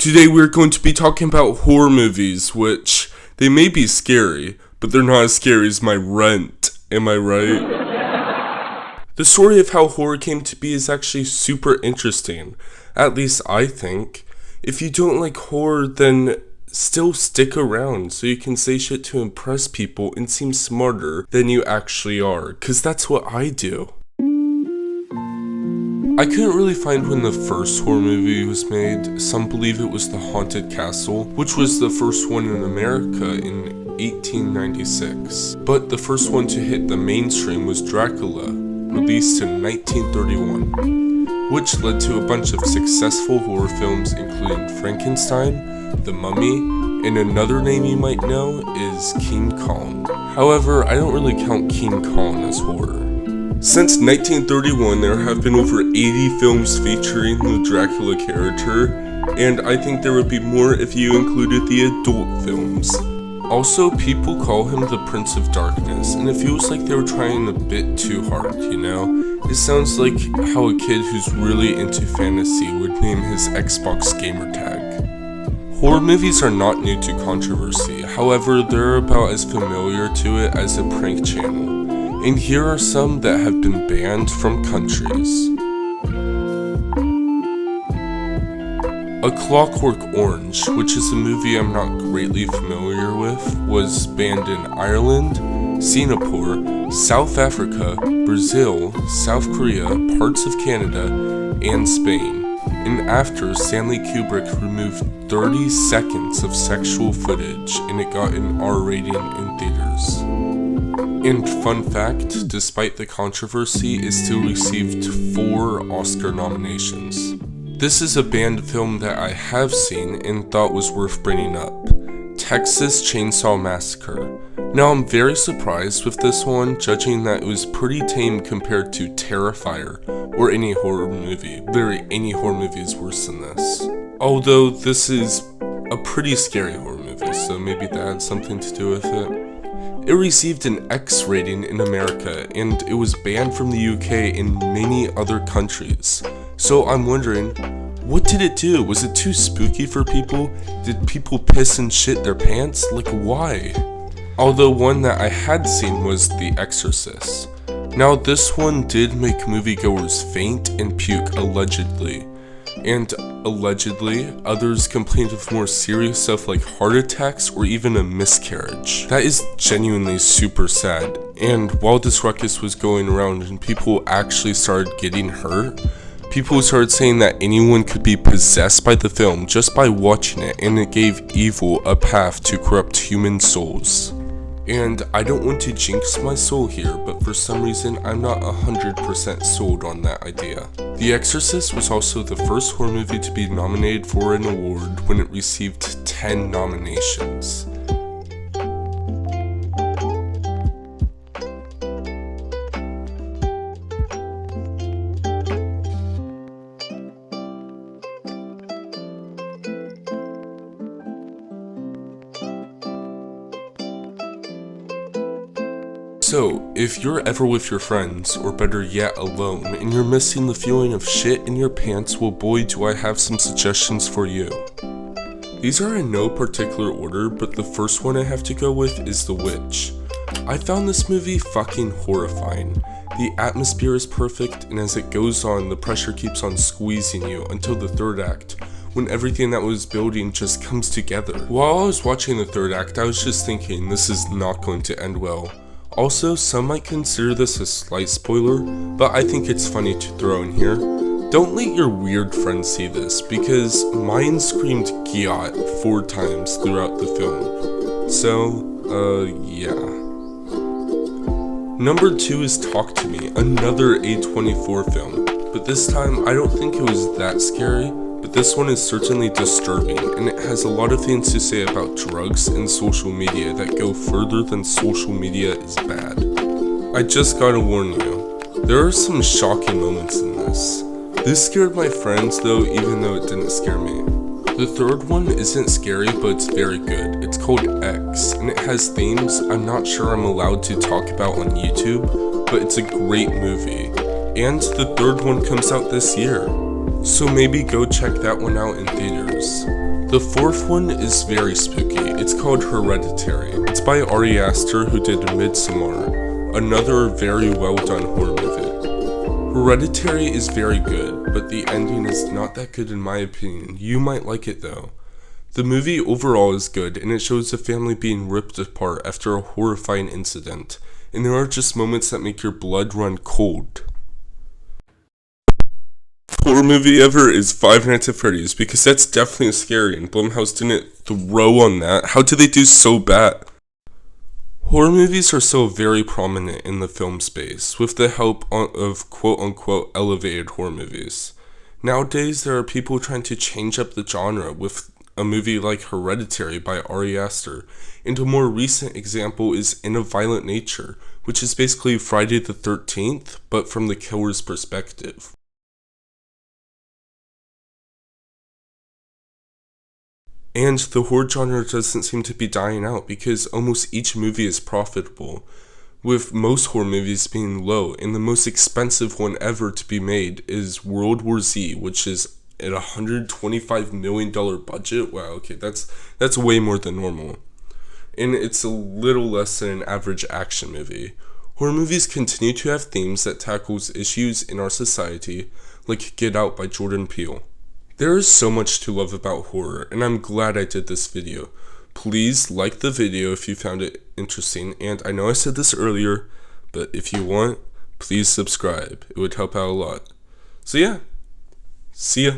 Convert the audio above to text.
Today we're going to be talking about horror movies, which they may be scary, but they're not as scary as my Rent. Am I right? The story of how horror came to be is actually super interesting. At least I think. If you don't like horror, then still stick around so you can say shit to impress people and seem smarter than you actually are, cause that's what I do. I couldn't really find when the first horror movie was made. Some believe it was The Haunted Castle, which was the first one in America in 1896. But the first one to hit the mainstream was Dracula, released in 1931, which led to a bunch of successful horror films including Frankenstein, The Mummy, and another name you might know is King Kong. However, I don't really count King Kong as horror. Since 1931, there have been over 80 films featuring the Dracula character, and I think there would be more if you included the adult films. Also, people call him the Prince of Darkness, and it feels like they were trying a bit too hard, you know? It sounds like how a kid who's really into fantasy would name his Xbox gamertag. Horror movies are not new to controversy, however, they're about as familiar to it as a prank channel. And here are some that have been banned from countries. A Clockwork Orange, which is a movie I'm not greatly familiar with, was banned in Ireland, Singapore, South Africa, Brazil, South Korea, parts of Canada, and Spain. And after, Stanley Kubrick removed 30 seconds of sexual footage and it got an R rating in theaters. And fun fact, despite the controversy, it still received 4 Oscar nominations. This is a banned film that I have seen and thought was worth bringing up. Texas Chainsaw Massacre. Now I'm very surprised with this one, judging that it was pretty tame compared to Terrifier or any horror movie. Any horror movie is worse than this. Although this is a pretty scary horror movie, so maybe that had something to do with it. It received an X rating in America, and it was banned from the UK and many other countries. So I'm wondering, what did it do? Was it too spooky for people? Did people piss and shit their pants? Like, why? Although one that I had seen was The Exorcist. Now this one did make moviegoers faint and puke allegedly. And allegedly, others complained of more serious stuff like heart attacks or even a miscarriage. That is genuinely super sad. And while this ruckus was going around and people actually started getting hurt, people started saying that anyone could be possessed by the film just by watching it, and it gave evil a path to corrupt human souls. And I don't want to jinx my soul here, but for some reason I'm not 100% sold on that idea. The Exorcist was also the first horror movie to be nominated for an award when it received 10 nominations. So, if you're ever with your friends, or better yet alone, and you're missing the feeling of shit in your pants, well boy do I have some suggestions for you. These are in no particular order, but the first one I have to go with is The Witch. I found this movie fucking horrifying. The atmosphere is perfect, and as it goes on, the pressure keeps on squeezing you until the third act, when everything that was building just comes together. While I was watching the third act, I was just thinking, this is not going to end well. Also, some might consider this a slight spoiler, but I think it's funny to throw in here. Don't let your weird friends see this, because mine screamed "Gyat" 4 times throughout the film. So, yeah. Number 2 is Talk to Me, another A24 film, but this time I don't think it was that scary, but this one is certainly disturbing, and it has a lot of things to say about drugs and social media that go further than social media is bad. I just gotta warn you, there are some shocking moments in this. This scared my friends though, even though it didn't scare me. The third one isn't scary, but it's very good. It's called X, and it has themes I'm not sure I'm allowed to talk about on YouTube, but it's a great movie. And the third one comes out this year. So maybe go check that one out in theaters. The fourth one is very spooky. It's called Hereditary. It's by Ari Aster, who did Midsommar, another very well done horror movie. Hereditary is very good, but the ending is not that good in my opinion. You might like it though. The movie overall is good, and it shows a family being ripped apart after a horrifying incident, and there are just moments that make your blood run cold. Horror movie ever is Five Nights at Freddy's, because that's definitely scary, and Blumhouse didn't throw on that. How did they do so bad? Horror movies are so very prominent in the film space, with the help of quote-unquote elevated horror movies. Nowadays, there are people trying to change up the genre with a movie like Hereditary by Ari Aster, and a more recent example is In a Violent Nature, which is basically Friday the 13th, but from the killer's perspective. And the horror genre doesn't seem to be dying out because almost each movie is profitable, with most horror movies being low, and the most expensive one ever to be made is World War Z, which is at $125 million budget. Wow, okay, that's way more than normal. And it's a little less than an average action movie. Horror movies continue to have themes that tackles issues in our society, like Get Out by Jordan Peele. There is so much to love about horror, and I'm glad I did this video. Please like the video if you found it interesting, and I know I said this earlier, but if you want, please subscribe. It would help out a lot. So yeah, see ya.